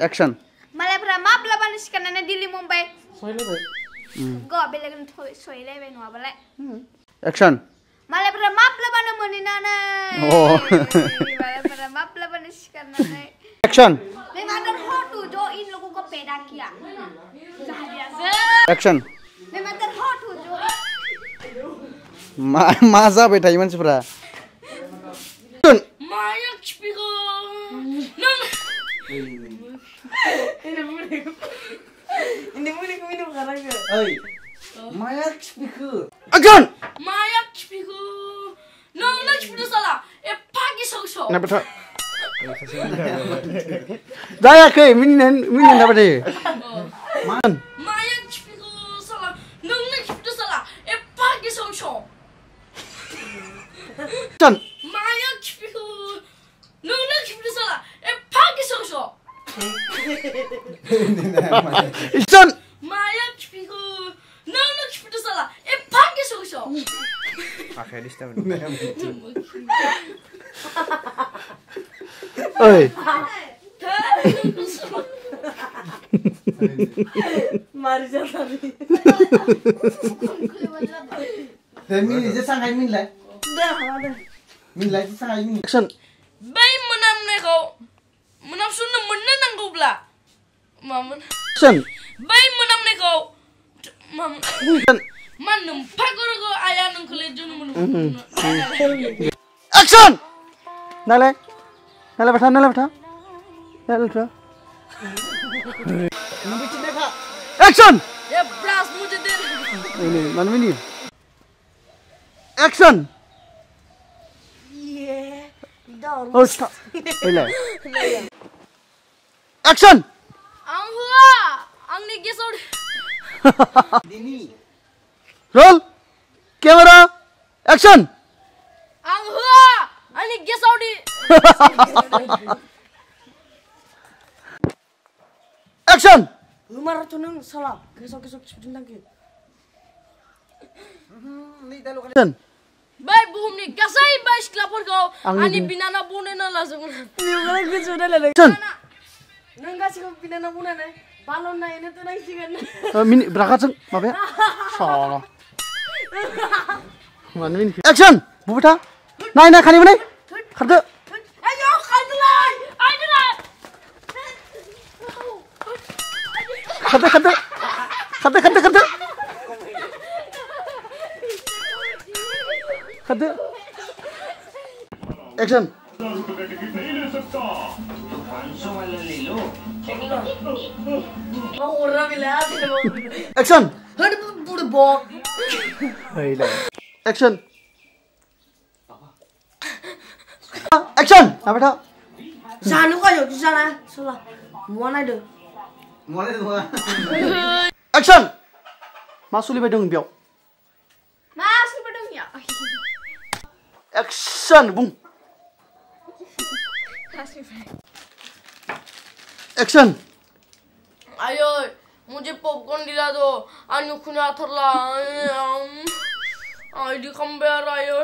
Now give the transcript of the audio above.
Action. मालायफोरा माब्लाबानो सिखारनानै Delhi Mumbai सहैलायबाय बेलेगनो सहैलायबाय नङाबालाय Action. मालायफोरा माब्लाबानो मोनहैनानै मालायफोरा माब्लाबानो सिखारनानै Action. नहीं मात्र हॉट हूँ जो इन लोगों को पैदा किया Action. नहीं मात्र हॉट हूँ जो मा जाबाय थायो मानसिफोरा माया खिपिखौ Action. माया खिपिखौ नोंनो खिपिदो साला एफा गिसाव जायाखै मिनिनानै थाबाय थायो माया खिपिखौ साला नोंनो खिपिदो साला एफा गिसाव Action. माया खिपिखौ नोंनो खिपिदो साला एफा गिसाव Action. माया खिपिखौ नोंनो खिपिदो साला एफा गिसाव ओइ मारि जाथारि Action. बै मोनामनायखौ मोनामसुनो मोननो नांगौब्ला मामोन Action. बै मोनामनायखौ Action. मा नोमफागोरगो आया नोंखौलाय जोनोम Action. नालाय बता Action. ये ब्रास मुझे दे ini mana ini Action. Oh stop Action. आं होआ आंनि गेसाव Roll. Camera. Action. आं होआ आंनि गेसाव दि Action. होमाराथ' नों साला गेसाव खिपिदों नांगौ Action. बै बुहुमनि गासैबो सिख्लाफोरखौ आंनि बिनानाव बनायना लाजोबगोन Action. नों गासैखौ बिनानाव बनायनाय बालन नायनो दोनांसिगोन Mini berangkat माबाया salah mana ini Action. Bubeta naik kali mana खारदो आयौ खारदोलाय आयदोलाय खारदो Action. Action. Action. Action. Apa dah? जानो गायो जाना साला मुवा नायदो Action. मा सोलिबाय दं बेयाव मा सोलिबाय दं या Action. बुं Action. आयो मुझे पॉपकॉर्न दिला दो आनु खुना थरला आईडी कम बेर आयो